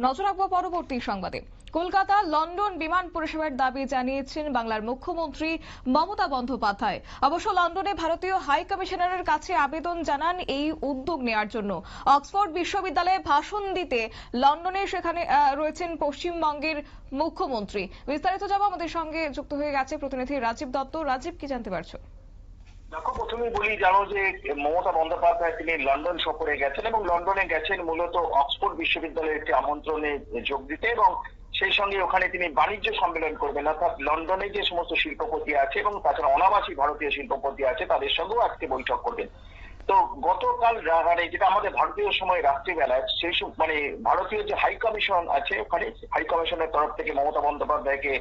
নজর রাখবো পরবর্তী সংবাদে। কলকাতা লন্ডন বিমান পরিষেবার দাবি জানিয়েছেন বাংলার মুখ্যমন্ত্রী মমতা বন্দ্যোপাধ্যায়। অবশ্য লন্ডনে ভারতীয় হাই কমিশনারের কাছে আবেদন জানান এই উদ্যোগ নেওয়ার জন্য। অক্সফোর্ড বিশ্ববিদ্যালয়ে ভাষণ দিতে লন্ডনে সেখানে রয়েছেন পশ্চিমবঙ্গের মুখ্যমন্ত্রী। বিস্তারিত জানাবো, আমাদের সঙ্গে যুক্ত হয়ে গেছে প্রতিনিধি রাজীব দত্ত। রাজীব, কি জানতে পারছো? দেখো, প্রথমেই বলি, জানো যে মমতা বন্দ্যোপাধ্যায় তিনি লন্ডন সফরে গেছেন এবং লন্ডনে গেছেন মূলত অক্সফোর্ড বিশ্ববিদ্যালয়ের একটি আমন্ত্রণে যোগ দিতে এবং সেই সঙ্গে ওখানে তিনি বাণিজ্য সম্মেলন করবেন, অর্থাৎ লন্ডনে যে সমস্ত শিল্পপতি আছে এবং তাছাড়া অনাবাসী ভারতীয় শিল্পপতি আছে তাদের সঙ্গেও আজকে বৈঠক করবেন। তো গতকাল যেটা আমাদের ভারতীয় সময় রাত্রিবেলায় সেই ভারতীয় যে হাই কমিশন আছে, ওখানে হাই কমিশনের তরফ থেকে মমতা বন্দ্যোপাধ্যায়কে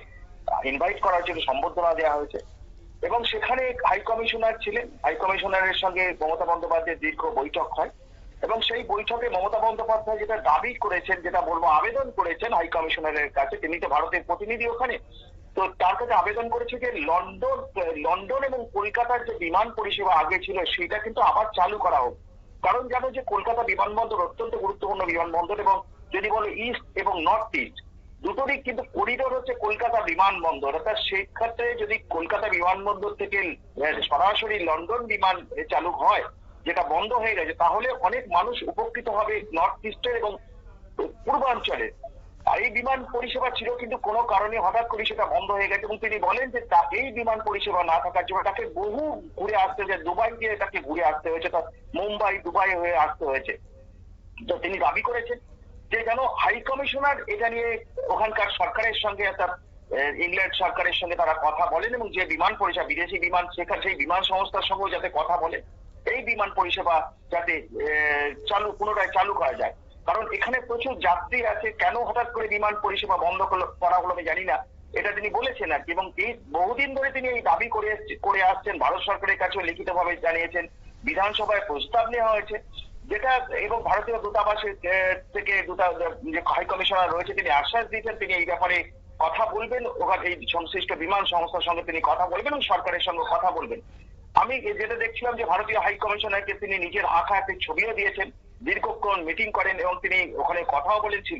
ইনভাইট করার জন্য সম্বর্ধনা দেওয়া হয়েছে এবং সেখানে হাই কমিশনার ছিলেন। হাই কমিশনারের সঙ্গে মমতা বন্দ্যোপাধ্যায়ের দীর্ঘ বৈঠক হয় এবং সেই বৈঠকে মমতা বন্দ্যোপাধ্যায় যেটা দাবি করেছেন, যেটা বলবো আবেদন করেছেন হাই কমিশনারের কাছে, তিনি তো ভারতের প্রতিনিধি ওখানে, তো তার কাছে আবেদন করেছে যে লন্ডন এবং কলকাতার যে বিমান পরিষেবা আগে ছিল সেটা কিন্তু আবার চালু করা হোক। কারণ জানো যে কলকাতা বিমানবন্দর অত্যন্ত গুরুত্বপূর্ণ বিমানবন্দর এবং যদি বলো ইস্ট এবং নর্থ ইস্ট দুটোরই কিন্তু করিডোর হচ্ছে কলকাতা বিমানবন্দর। অর্থাৎ সেক্ষেত্রে যদি কলকাতা বিমানবন্দর থেকে সরাসরি লন্ডন বিমান চালু হয়, যেটা বন্ধ হয়ে গেছে, তাহলে অনেক মানুষ উপকৃত হবে নর্থ ইস্টের এবং পূর্বাঞ্চলের। এই বিমান পরিষেবা ছিল কিন্তু কোনো কারণে হঠাৎ করে সেটা বন্ধ হয়ে গেছে এবং তিনি বলেন যে এই বিমান পরিষেবা না থাকার জন্য তাকে বহু ঘুরে আসতে হয়েছে, দুবাই গিয়ে তাকে ঘুরে আসতে হয়েছে, মুম্বাই দুবাই হয়ে আসতে হয়েছে। তো তিনি দাবি করেছেন যে যেন হাই কমিশনার এটা নিয়ে ওখানকার সরকারের সঙ্গে, অর্থাৎ ইংল্যান্ড সরকারের সঙ্গে তারা কথা বলেন এবং যে বিমান পরিষেবা বিদেশি বিমান সেই বিমান সংস্থার সঙ্গেও যাতে কথা বলে এই বিমান পরিষেবা যাতে পুনরায় চালু করা যায়। কারণ এখানে প্রচুর যাত্রী আছে, কেন হঠাৎ করে বিমান পরিষেবা বন্ধ করা হলো আমি জানি না, এটা তিনি বলেছেন আর কি। এবং এই বহুদিন ধরে তিনি এই দাবি করে আসছেন, ভারত সরকারের কাছেও লিখিতভাবে জানিয়েছেন, বিধানসভায় প্রস্তাব নেওয়া হয়েছে যেটা, এবং ভারতীয় দূতাবাসের থেকে যে হাই কমিশনার রয়েছে তিনি আশ্বাস দিয়েছেন তিনি এই ব্যাপারে কথা বলবেন, ওখানে এই সংশ্লিষ্ট বিমান সংস্থার সঙ্গে তিনি কথা বলবেন এবং সরকারের সঙ্গে কথা বলবেন। আমি যেটা দেখছিলাম যে ভারতীয় হাই কমিশনারকে তিনি নিজের আঁকা একটি ছবিও দিয়েছেন, দীর্ঘক্ষণ মিটিং করেন এবং তিনি ওখানে কথাও বলেছেন।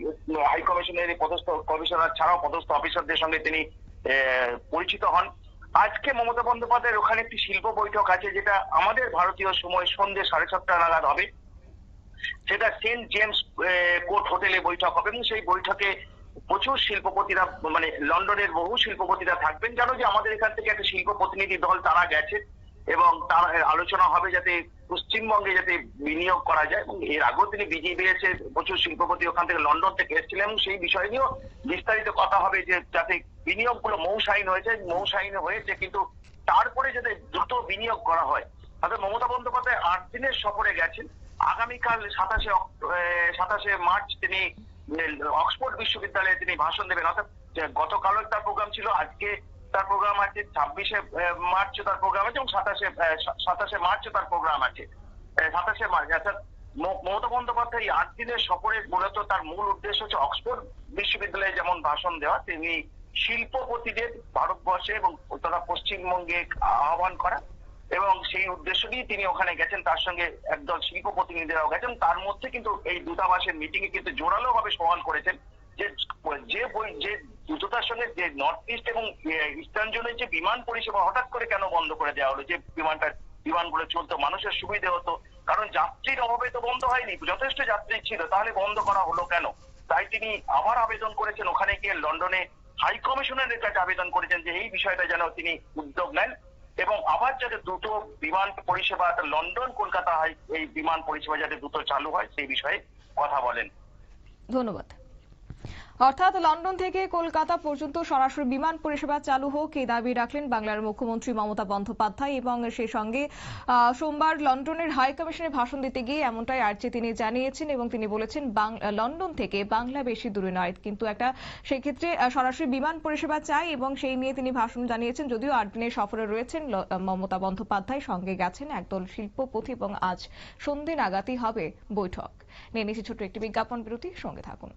হাই কমিশনের পদস্থ কমিশনার ছাড়াও পদস্থ অফিসারদের সঙ্গে তিনি পরিচিত হন। আজকে মমতা বন্দ্যোপাধ্যায়ের ওখানে একটি শিল্প বৈঠক আছে, যেটা আমাদের ভারতীয় সময় সন্ধ্যে 7:30 নাগাদ হবে। সেটা সেন্ট জেমস কোর্ট হোটেলে বৈঠক হবে এবং সেই বৈঠকে প্রচুর শিল্পপতিরা, লন্ডনের বহু শিল্পপতিরা থাকবেন। জানো যে আমাদের এখান থেকে একটা শিল্প প্রতিনিধি দল তারা গেছে এবং তার আলোচনা হবে যাতে পশ্চিমবঙ্গে যাতে বিনিয়োগ করা যায় এবং এর আগেও তিনি বিজেপি এসে প্রচুর শিল্পপতি ওখান থেকে লন্ডন থেকে এসেছিলেন এবং সেই বিষয় নিয়েও বিস্তারিত কথা হবে যে যাতে বিনিয়োগ গুলো মৌসাইন হয়েছে কিন্তু তারপরে যাতে দ্রুত বিনিয়োগ করা হয়। অর্থাৎ মমতা বন্দ্যোপাধ্যায় 8 দিনের সফরে গেছেন। আগামীকাল 27শে মার্চ তিনি অক্সফোর্ড বিশ্ববিদ্যালয়ে তিনি ভাষণ দেবেন। অর্থাৎ গতকালও তার প্রোগ্রাম ছিল, আজকে তার প্রোগ্রাম আছে, 26শে মার্চ তার প্রোগ্রাম আছে এবং 27শে মার্চ তার প্রোগ্রাম আছে। 27শে মার্চ অর্থাৎ মমতা বন্দ্যোপাধ্যায় এই 8 দিনের সফরে মূলত তার মূল উদ্দেশ্য হচ্ছে অক্সফোর্ড বিশ্ববিদ্যালয়ে যেমন ভাষণ দেওয়া, তিনি শিল্পপতিদের ভারতবর্ষে এবং তথা পশ্চিমবঙ্গে আহ্বান করা এবং সেই উদ্দেশ্য নিয়ে তিনি ওখানে গেছেন। তার সঙ্গে একদল শিল্প প্রতিনিধিরাও গেছেন। তার মধ্যে কিন্তু এই দূতাবাসের মিটিং এ কিন্তু জোরালো ভাবে সওয়াল করেছেন যে দ্রুততার সঙ্গে যে নর্থ ইস্ট এবং ইস্টার্ন জোনের যে বিমান পরিষেবা হঠাৎ করে কেন বন্ধ করে দেওয়া হলো, যে বিমানগুলো চলতো, মানুষের সুবিধা হতো, কারণ যাত্রীর অভাবে তো বন্ধ হয়নি, যথেষ্ট যাত্রী ছিল, তাহলে বন্ধ করা হলো কেন? তাই তিনি আবার আবেদন করেছেন, ওখানে গিয়ে লন্ডনে হাই কমিশনারের কাছে আবেদন করেছেন যে এই বিষয়টা যেন তিনি উদ্যোগ নেন এবং আবার যাতে দ্রুত বিমান পরিষেবা লন্ডন কলকাতা এই বিমান পরিষেবা যাতে দ্রুত চালু হয় সেই বিষয়ে কথা বলেন। ধন্যবাদ। অর্থাৎ লন্ডন থেকে কলকাতা পর্যন্ত সরাসরি বিমান পরিষেবা চালু হোক এই দাবি রাখলেন বাংলার মুখ্যমন্ত্রী মমতা বন্দ্যোপাধ্যায় এবং সেই সঙ্গে সোমবার লন্ডনের হাই কমিশনে ভাষণ দিতে গিয়ে এমনটাই আর্জি তিনি জানিয়েছেন এবং তিনি বলেছেন লন্ডন থেকে বাংলা বেশি দূরে নয়, কিন্তু একটা সেই ক্ষেত্রে সরাসরি বিমান পরিষেবা চাই এবং সেই নিয়ে তিনি ভাষণ জানিয়েছেন। যদিও 8 দিনের সফরে রয়েছেন মমতা বন্দ্যোপাধ্যায়, সঙ্গে গেছেন একদল শিল্পপতি এবং আজ সন্ধ্যে নাগাদই হবে বৈঠক। নিয়ে নিচ্ছি ছোট্ট একটি বিজ্ঞাপন বিরতি, সঙ্গে থাকুন।